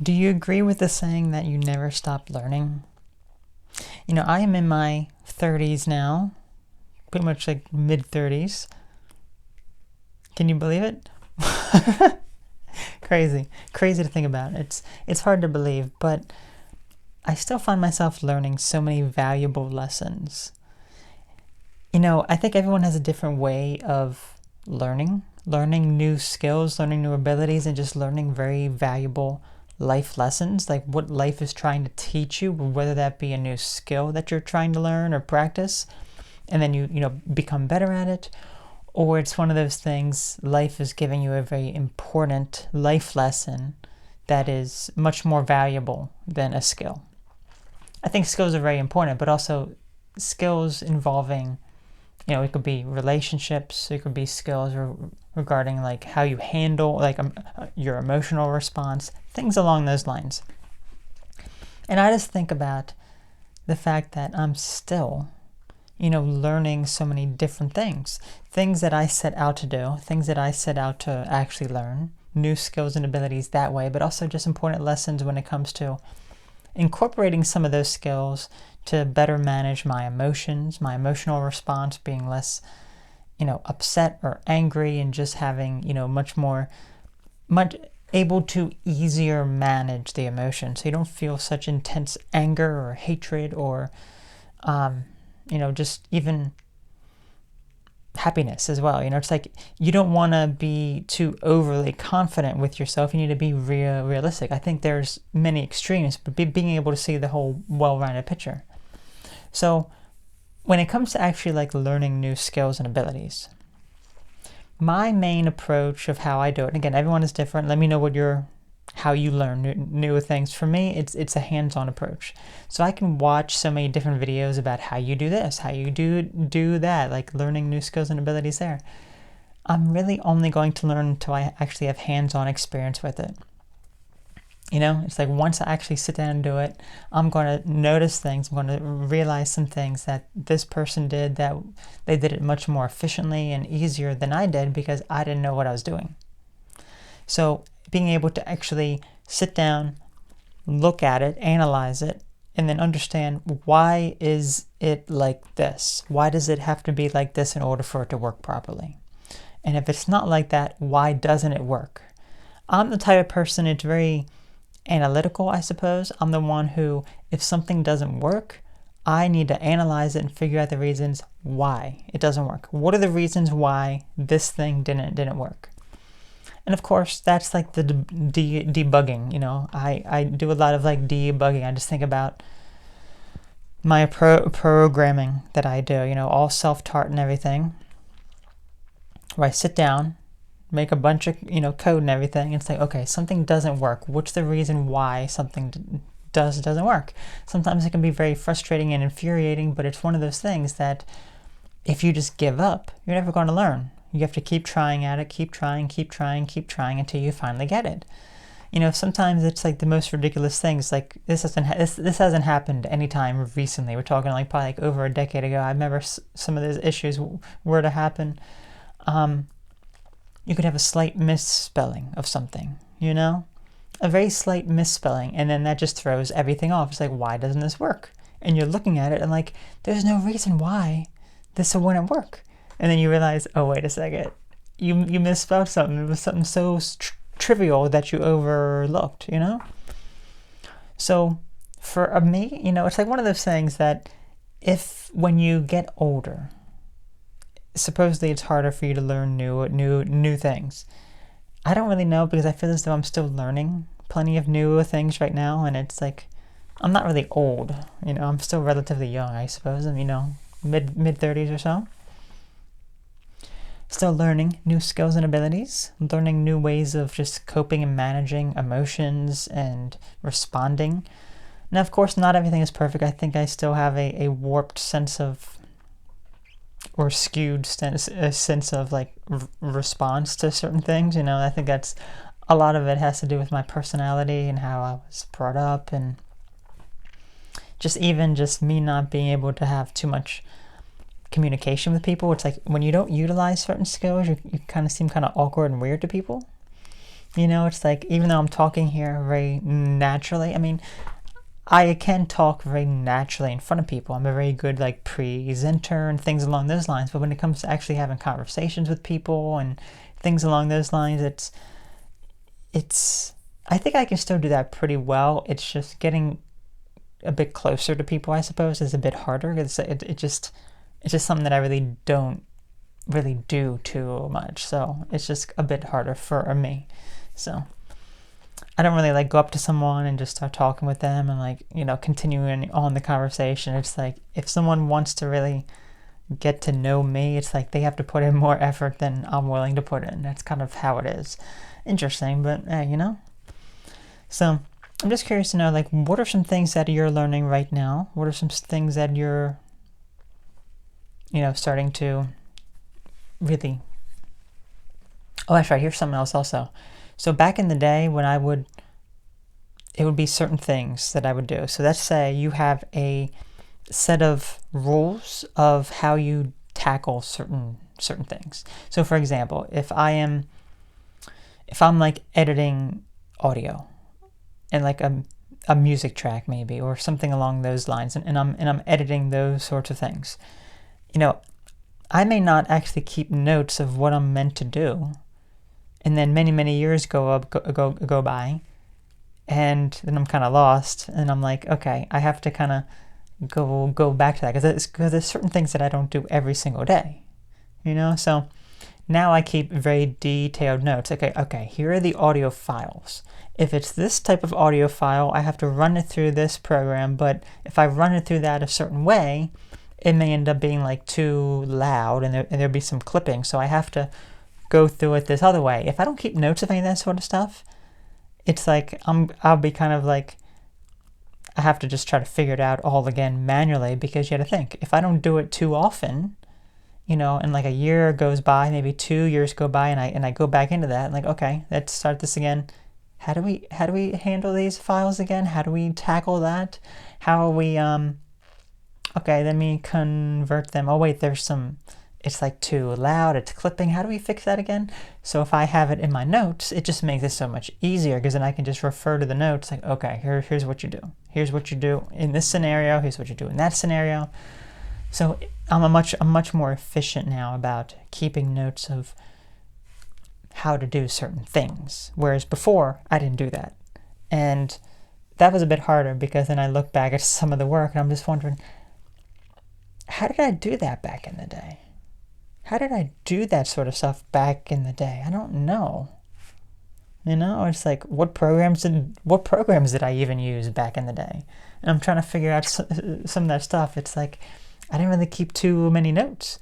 Do you agree with the saying that you never stop learning? I am in my 30s now, pretty much like mid 30s. Can you believe it? Crazy to think about. It's hard to believe, but I still find myself learning so many valuable lessons. I think everyone has a different way of learning new skills, learning new abilities, and just learning very valuable life lessons, like what life is trying to teach you, whether that be a new skill that you're trying to learn or practice, and then you become better at it, or it's one of those things, life is giving you a very important life lesson that is much more valuable than a skill. I think skills are very important, but also skills involving, it could be relationships, it could be skills regarding like how you handle like your emotional response, things along those lines. And I just think about the fact that I'm still, learning so many different things that I set out to do, things that I set out to actually learn, new skills and abilities that way, but also just important lessons when it comes to incorporating some of those skills to better manage my emotions, my emotional response, being less, upset or angry, and just having, much able to easier manage the emotion. So you don't feel such intense anger or hatred or, just even happiness as well. It's like you don't want to be too overly confident with yourself. You need to be realistic. I think there's many extremes, but being able to see the whole well-rounded picture. So when it comes to actually like learning new skills and abilities, my main approach of how I do it, and again, everyone is different. Let me know how you learn new things. For me, it's a hands-on approach. So I can watch so many different videos about how you do this, how you do that, like learning new skills and abilities there. I'm really only going to learn until I actually have hands-on experience with it. It's like once I actually sit down and do it, I'm going to notice things. I'm going to realize some things that this person did, that they did it much more efficiently and easier than I did because I didn't know what I was doing. So being able to actually sit down, look at it, analyze it, and then understand, why is it like this? Why does it have to be like this in order for it to work properly? And if it's not like that, why doesn't it work? I'm the type of person, it's very analytical, I suppose. I'm the one who, if something doesn't work, I need to analyze it and figure out the reasons why it doesn't work. What are the reasons why this thing didn't work? And of course, that's like the debugging. I do a lot of like debugging. I just think about my programming that I do, all self-taught and everything, where I sit down, make a bunch of code and everything, and it's like, okay, something doesn't work. What's the reason why something doesn't work? Sometimes it can be very frustrating and infuriating, but it's one of those things that if you just give up, you're never going to learn. You have to keep trying at it, keep trying until you finally get it. Sometimes it's like the most ridiculous things. Like this hasn't happened anytime recently. We're talking like probably like over a decade ago. I remember some of those issues were to happen. You could have a slight misspelling of something, a very slight misspelling, and then that just throws everything off. It's like, why doesn't this work? And you're looking at it and like, there's no reason why this wouldn't work. And then you realize, oh, wait a second, you misspelled something. It was something so trivial that you overlooked, So for me, it's like one of those things that when you get older, supposedly it's harder for you to learn new things. I don't really know, because I feel as though I'm still learning plenty of new things right now, and it's like I'm not really old, I'm still relatively young, I suppose. I'm, mid 30s or so. Still learning new skills and abilities, learning new ways of just coping and managing emotions and responding. Now, of course, not everything is perfect. I think I still have a warped sense of, or skewed sense of like response to certain things. I think that's a lot of it has to do with my personality and how I was brought up, and just me not being able to have too much communication with people. It's like when you don't utilize certain skills, you kind of seem kind of awkward and weird to people. It's like, even though I'm talking here very naturally, I mean, I can talk very naturally in front of people. I'm a very good like presenter and things along those lines. But when it comes to actually having conversations with people and things along those lines, it's I think I can still do that pretty well. It's just getting a bit closer to people, I suppose, is a bit harder. It's just something that I really don't really do too much. So it's just a bit harder for me. So I don't really like go up to someone and just start talking with them and like, continuing on the conversation. It's like if someone wants to really get to know me, it's like they have to put in more effort than I'm willing to put in. That's kind of how it is. Interesting, but So I'm just curious to know, like, what are some things that you're learning right now? What are some things that you're, starting to really... Oh, that's right. Here's something else also. So back in the day when it would be certain things that I would do. So let's say you have a set of rules of how you tackle certain things. So for example, if I'm like editing audio and like a music track maybe, or something along those lines, and I'm editing those sorts of things, I may not actually keep notes of what I'm meant to do. And then many years go by, and then I'm kind of lost, and I'm like, okay, I have to kind of go back to that because there's certain things that I don't do every single day, So now I keep very detailed notes. Okay, here are the audio files. If it's this type of audio file, I have to run it through this program, but if I run it through that a certain way, it may end up being like too loud, and there'll be some clipping, so I have to go through it this other way. If I don't keep notes of any of that sort of stuff, it's like I'll be kind of like, I have to just try to figure it out all again manually, because you got to think, if I don't do it too often, and like a year goes by, maybe 2 years go by, and I go back into that, and like, okay, let's start this again. How do we handle these files again? How do we tackle that? How are we okay, let me convert them. Oh wait, it's like too loud, it's clipping. How do we fix that again? So if I have it in my notes, it just makes it so much easier, because then I can just refer to the notes like, okay, here's what you do. Here's what you do in this scenario. Here's what you do in that scenario. So I'm much more efficient now about keeping notes of how to do certain things. Whereas before, I didn't do that. And that was a bit harder, because then I look back at some of the work and I'm just wondering, how did I do that back in the day? How did I do that sort of stuff back in the day? I don't know. It's like, what programs did I even use back in the day? And I'm trying to figure out some of that stuff. It's like, I didn't really keep too many notes.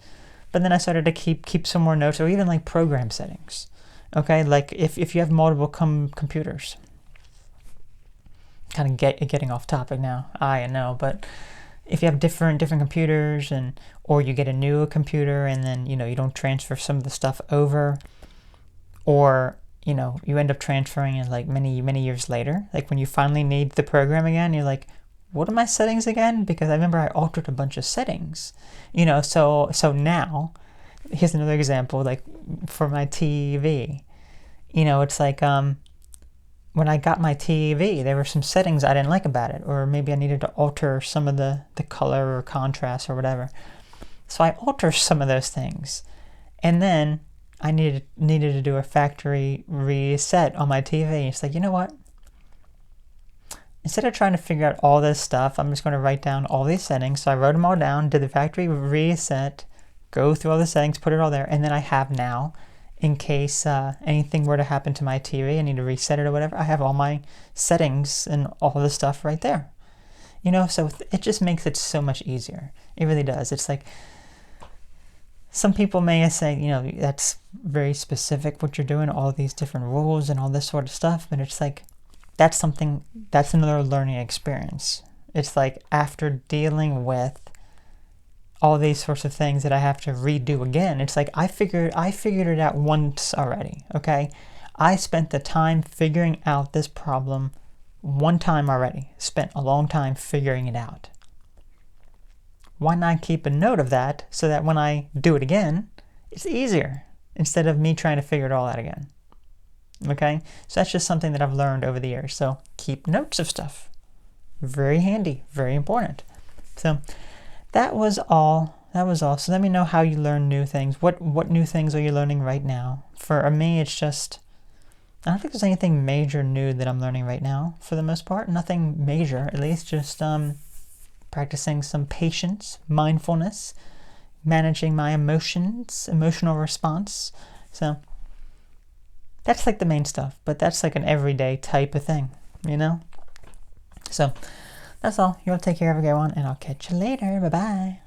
But then I started to keep some more notes, or even like program settings. Okay, like if you have multiple computers. Kind of getting off topic now, I know, but if you have different computers, or you get a new computer and then you don't transfer some of the stuff over, or you end up transferring it like many years later, like when you finally need the program again, you're like, what are my settings again? Because I remember I altered a bunch of settings, so now here's another example, like for my TV. It's like when I got my TV, there were some settings I didn't like about it, or maybe I needed to alter some of the color or contrast or whatever. So I altered some of those things, and then I needed to do a factory reset on my TV. It's like, you know what? Instead of trying to figure out all this stuff, I'm just going to write down all these settings. So I wrote them all down, did the factory reset, go through all the settings, put it all there, and then I have now, in case anything were to happen to my TV, I need to reset it or whatever, I have all my settings and all the stuff right there. So it just makes it so much easier. It really does. It's like, some people may say, that's very specific what you're doing, all these different rules and all this sort of stuff, but it's like, that's another learning experience. It's like, after dealing with all these sorts of things that I have to redo again, it's like, I figured it out once already, okay? I spent the time figuring out this problem one time already. Spent a long time figuring it out. Why not keep a note of that, so that when I do it again, it's easier, instead of me trying to figure it all out again? Okay, so that's just something that I've learned over the years. So keep notes of stuff. Very handy, very important. So that was all. So let me know how you learn new things. What new things are you learning right now? For me, it's just, I don't think there's anything major new that I'm learning right now, for the most part. Nothing major, at least. Just practicing some patience, mindfulness, managing my emotions, emotional response. So that's like the main stuff, but that's like an everyday type of thing, you know? So that's all. You all take care of everyone, and I'll catch you later. Bye-bye.